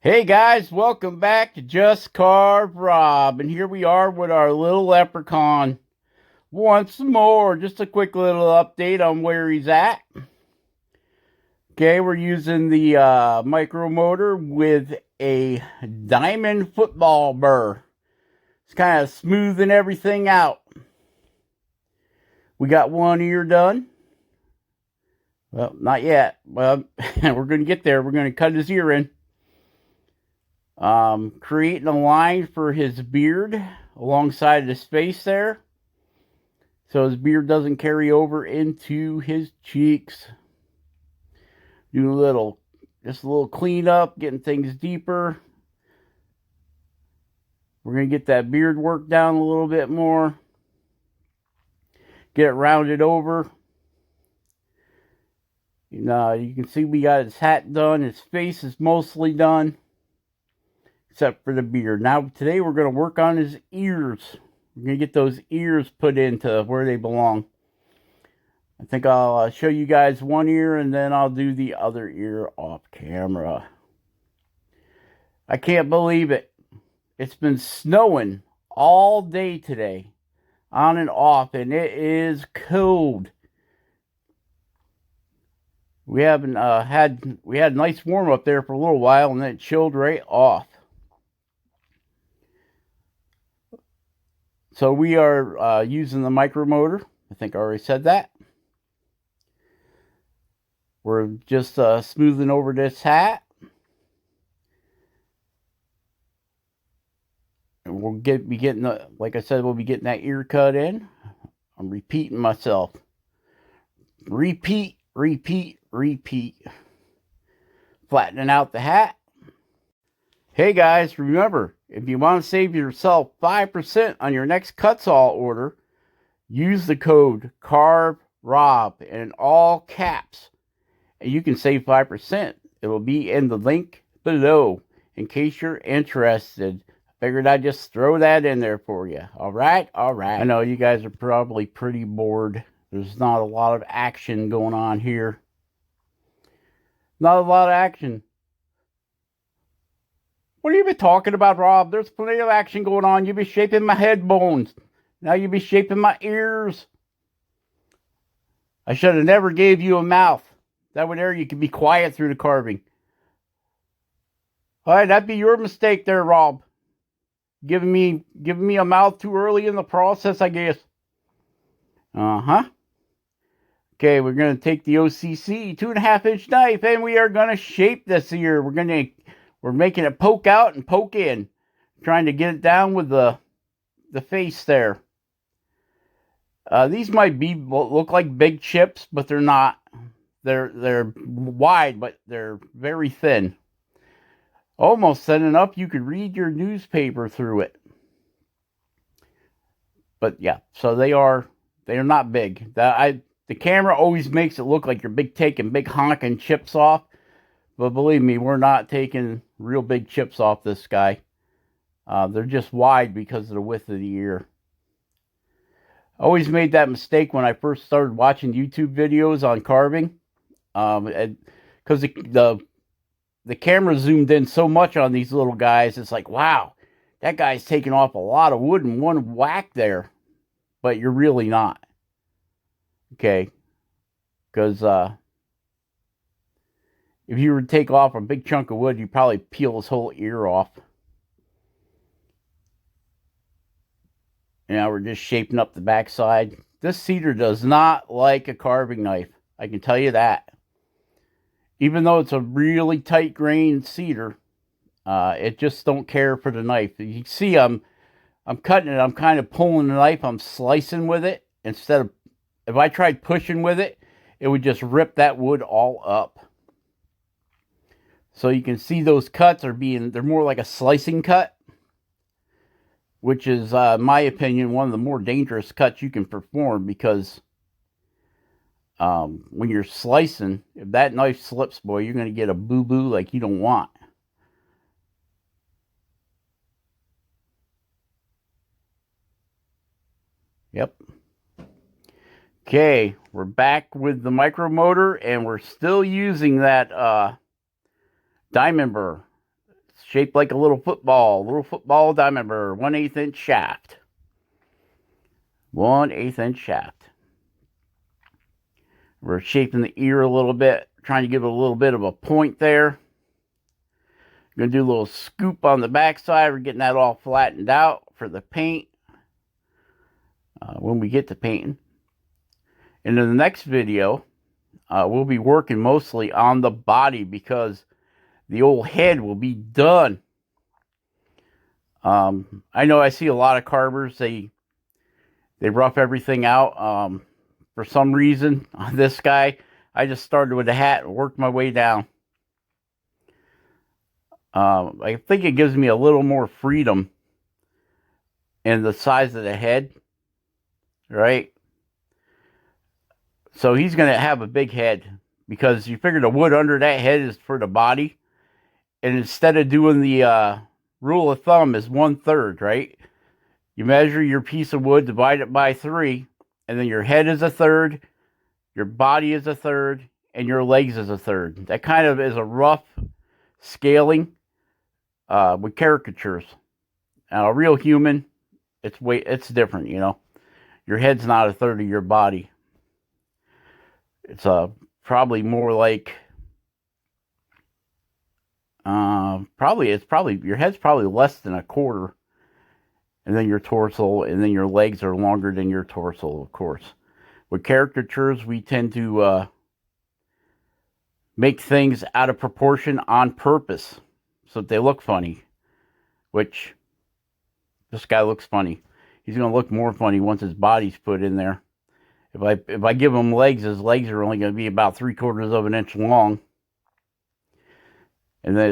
Hey guys, welcome back to Just Carve Rob, and here we are with our little leprechaun once more. Just a quick little update on where he's at. Okay, we're using the micro motor with a diamond football burr. It's kind of smoothing everything out. We got one ear done. Well, not yet. Well, we're going to get there. We're going to cut his ear in. Creating a line for his beard alongside the space there, so his beard doesn't carry over into his cheeks. Do just a little cleanup, getting things deeper. We're going to get that beard work down a little bit more. Get it rounded over. You can see we got his hat done. His face is mostly done, except for the beard. Now, today we're going to work on his ears. We're going to get those ears put into where they belong. I think I'll show you guys one ear, and then I'll do the other ear off camera. I can't believe it. It's been snowing all day today, on and off, and it is cold. We haven't we had a nice warm up there for a little while, and then it chilled right off. So we are using the micro motor. I think I already said that. We're just smoothing over this hat. And we'll be getting, like I said, we'll be getting that ear cut in. I'm repeating myself. Repeat, repeat, repeat. Flattening out the hat. Hey guys, remember, if you want to save yourself 5% on your next kutzall order, use the code CARVEROB in all caps, and you can save 5%. It will be in the link below in case you're interested. I figured I'd just throw that in there for you. All right. I know you guys are probably pretty bored. There's not a lot of action going on here. Not a lot of action. What have you been talking about, Rob? There's plenty of action going on. You be shaping my head bones. Now you be shaping my ears. I should have never gave you a mouth. That way there you could be quiet through the carving. All right, that'd be your mistake there, Rob. Giving me a mouth too early in the process, I guess. Okay, we're going to take the OCC 2.5-inch knife, and we are going to shape this ear. We're making it poke out and poke in, trying to get it down with the face there. These might look like big chips, but they're not. They're wide, but they're very thin. Almost thin enough you could read your newspaper through it. But yeah, so they are not big. The camera always makes it look like you're taking big honking chips off. But believe me, we're not taking real big chips off this guy. They're just wide because of the width of the ear. I always made that mistake when I first started watching YouTube videos on carving. Because the camera zoomed in so much on these little guys. It's like, wow, that guy's taking off a lot of wood in one whack there. But you're really not. Okay. Because if you were to take off a big chunk of wood, you'd probably peel his whole ear off. Now we're just shaping up the backside. This cedar does not like a carving knife. I can tell you that. Even though it's a really tight grained cedar, it just don't care for the knife. You see, I'm cutting it. I'm kind of pulling the knife. I'm slicing with it instead of, if I tried pushing with it, it would just rip that wood all up. So you can see those cuts they're more like a slicing cut, which is, in my opinion, one of the more dangerous cuts you can perform, because when you're slicing, if that knife slips, boy, you're going to get a boo-boo like you don't want. Yep. Okay, we're back with the micro motor, and we're still using that diamond burr. shaped like a little football diamond burr, 1/8 inch shaft. 1/8 inch shaft. We're shaping the ear a little bit, trying to give it a little bit of a point there. Going to do a little scoop on the back side. We're getting that all flattened out for the paint when we get to painting. And in the next video, we'll be working mostly on the body because the old head will be done. I know I see a lot of carvers, they rough everything out. For some reason, on this guy, I just started with a hat and worked my way down. I think it gives me a little more freedom in the size of the head, right? So he's going to have a big head because you figure the wood under that head is for the body. And instead of doing the rule of thumb is 1/3, right? You measure your piece of wood, divide it by 3, and then your head is 1/3, your body is 1/3, and your legs is 1/3. That kind of is a rough scaling with caricatures. Now, a real human, it's different, you know. Your head's not 1/3 of your body. It's probably more like your head's probably less than 1/4, and then your torso, and then your legs are longer than your torso, of course. With caricatures, we tend to make things out of proportion on purpose so that they look funny, which this guy looks funny. He's going to look more funny once his body's put in there. If I give him legs, his legs are only going to be about 3/4 of an inch long. And then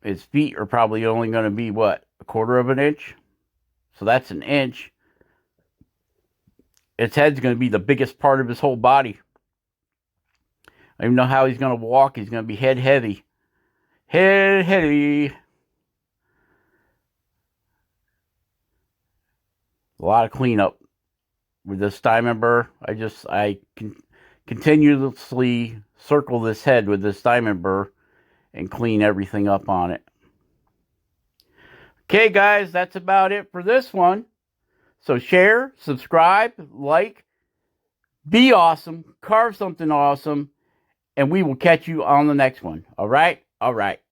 his feet are probably only going to be, what, 1/4 of an inch? So that's an inch. His head's going to be the biggest part of his whole body. I don't even know how he's going to walk. He's going to be head heavy. Head heavy. A lot of cleanup with this diamond burr. I can continuously circle this head with this diamond burr and clean everything up on it. Okay, guys, that's about it for this one. So share, subscribe, like, be awesome, carve something awesome, and we will catch you on the next one. All right? All right.